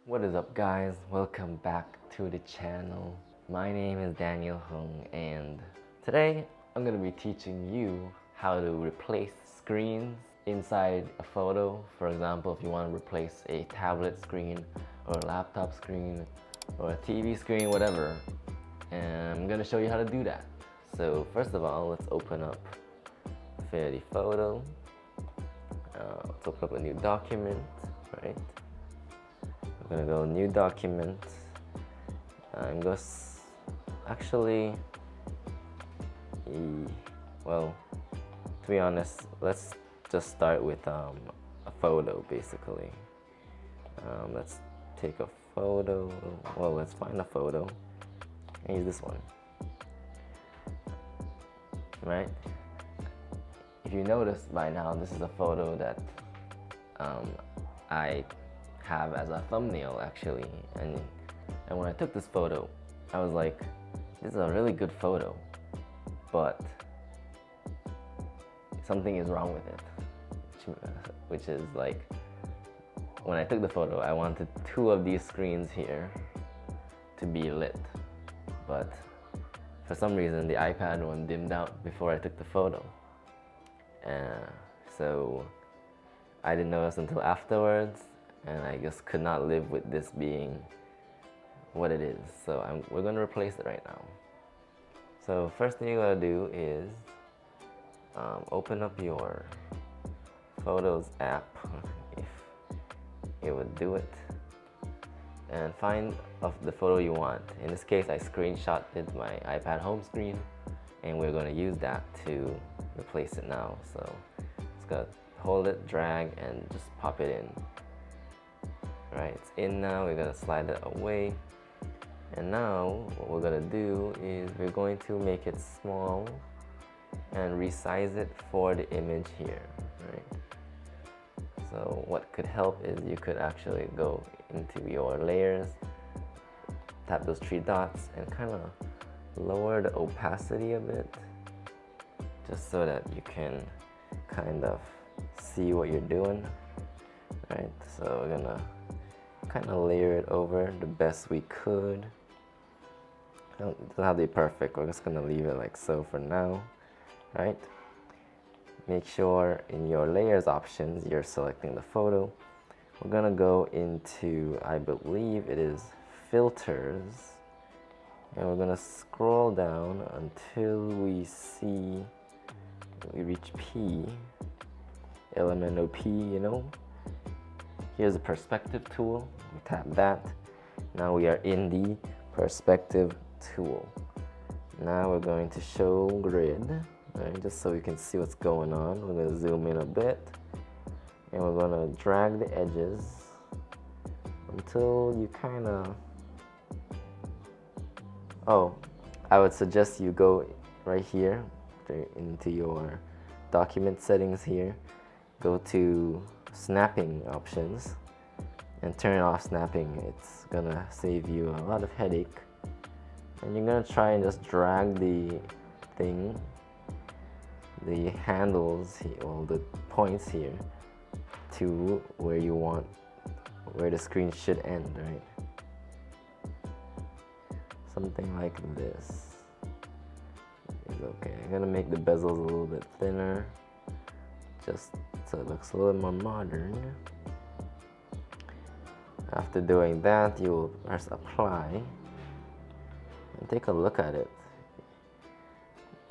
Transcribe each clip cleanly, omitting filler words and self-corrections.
What is up, guys? Welcome back to the channel. My name is Daniel.hung, and today I'm going to be teaching you how to replace screens inside a photo. For example, if you want to replace a tablet screen or a laptop screen or a TV screen, whatever. And I'm going to show you how to do that. So first of all, let's open up Affinity Photo. Let's open up a new document, right? I'm gonna go new document. I'm going to well, to be honest, let's just start with a photo basically. Let's take a photo. Well, let's find a photo and use this one, right? If you notice by now, this is a photo that I have as a thumbnail actually, and when I took this photo, I was like, this is a really good photo, but something is wrong with it, which is like, when I took the photo, I wanted two of these screens here to be lit, but for some reason the iPad one dimmed out before I took the photo. So I didn't notice until afterwards, and I just could not live with this being what it is. So we're going to replace it right now. So first thing you gotta do is open up your Photos app, if it would do it, and find the photo you want. In this case, I screenshotted my iPad home screen, and we're going to use that to replace it now. So just gotta hold it, drag, and just pop it in. Right, it's in now. We're gonna slide it away, and now what we're gonna do is we're going to make it small and resize it for the image here, right? So what could help is you could actually go into your layers, tap those three dots, and kind of lower the opacity a bit, just so that you can kind of see what you're doing, right? So we're gonna kind of layer it over the best we could. It doesn't have to be perfect, we're just gonna leave it like so for now, right? Make sure in your layers options you're selecting the photo. We're gonna go into, I believe it is filters, and we're gonna scroll down until we reach P, element of P, you know. Here's the perspective tool. We tap that. Now we are in the perspective tool. Now we're going to show grid, right, just so we can see what's going on. We're going to zoom in a bit, and we're going to drag the edges until you kind of, I would suggest you go right here into your document settings here, go to snapping options, and turn off snapping. It's gonna save you a lot of headache, and you're gonna try and just drag the handles here, well, the points here, to where the screen should end, right? Something like this is okay. I'm gonna make the bezels a little bit thinner, just so it looks a little more modern. After doing that, you will press apply and take a look at it.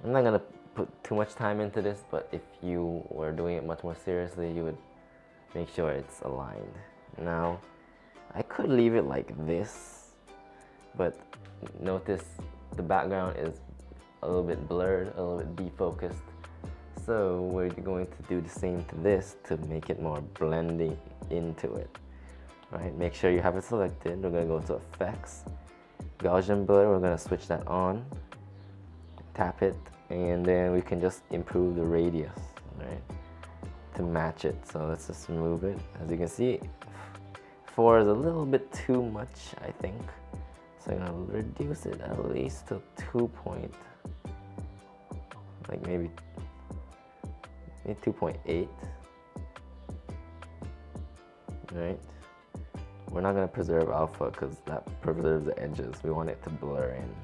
I'm not gonna put too much time into this, but if you were doing it much more seriously, you would make sure it's aligned. Now, I could leave it like this, but notice the background is a little bit blurred, a little bit defocused. So we're going to do the same to this to make it more blending into it, right? Make sure you have it selected. We're gonna go to effects, Gaussian blur, we're gonna switch that on, tap it, and then we can just improve the radius, right, to match it. So let's just move it. As you can see, 4 is a little bit too much, I think. So I'm gonna reduce it at least to 2 point, like maybe 2.8, right? we're not going to preserve alpha because that preserves the edges. We want it to blur in.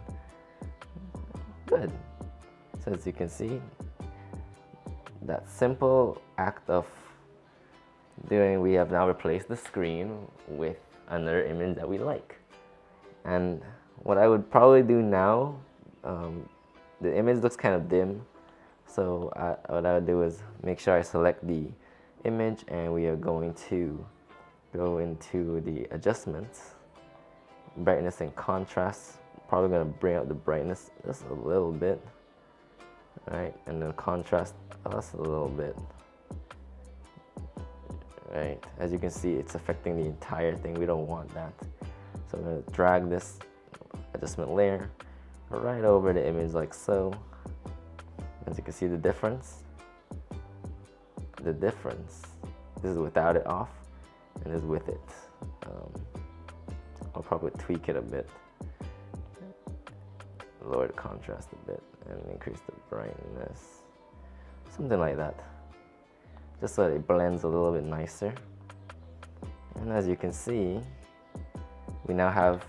Good. So as you can see, that simple act of doing, we have now replaced the screen with another image that we like. And what I would probably do now, the image looks kind of dim, so what I would do is make sure I select the image, and we are going to go into the adjustments, brightness and contrast. Probably going to bring up the brightness just a little bit, right, and then contrast just a little bit. Right, as you can see, it's affecting the entire thing. We don't want that. So I'm going to drag this adjustment layer right over the image like so. As you can see the difference. This is without it off, and this is with it. I'll probably tweak it a bit, lower the contrast a bit, and increase the brightness. Something like that. Just so that it blends a little bit nicer. And as you can see, we now have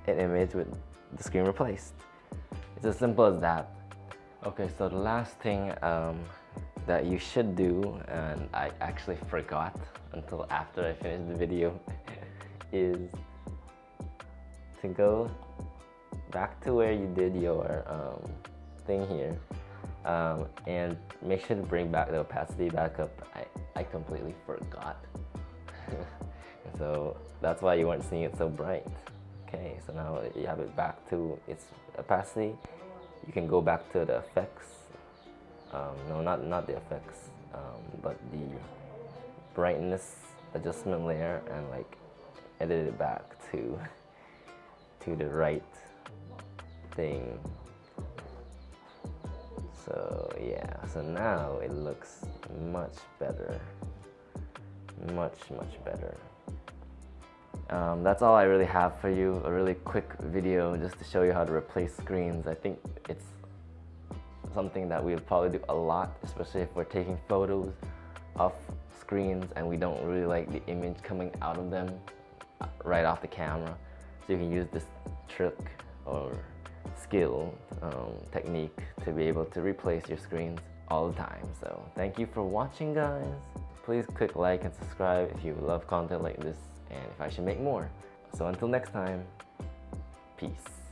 an image with the screen replaced. It's as simple as that. Okay, so the last thing that you should do, and I actually forgot until after I finished the video, is to go back to where you did your thing here. And make sure to bring back the opacity back up. I completely forgot. So that's why you weren't seeing it so bright. Okay, so now you have it back to its opacity. You can go back to the effects. No, not the effects, but the brightness adjustment layer, and like edit it back to the right thing. So yeah, so now it looks much better, much better. That's all I really have for you, a really quick video just to show you how to replace screens. I think it's something that we'll probably do a lot, especially if we're taking photos of screens and we don't really like the image coming out of them right off the camera. So you can use this trick or skill, technique to be able to replace your screens all the time. So thank you for watching, guys. Please click like and subscribe if you love content like this and if I should make more. So until next time, peace.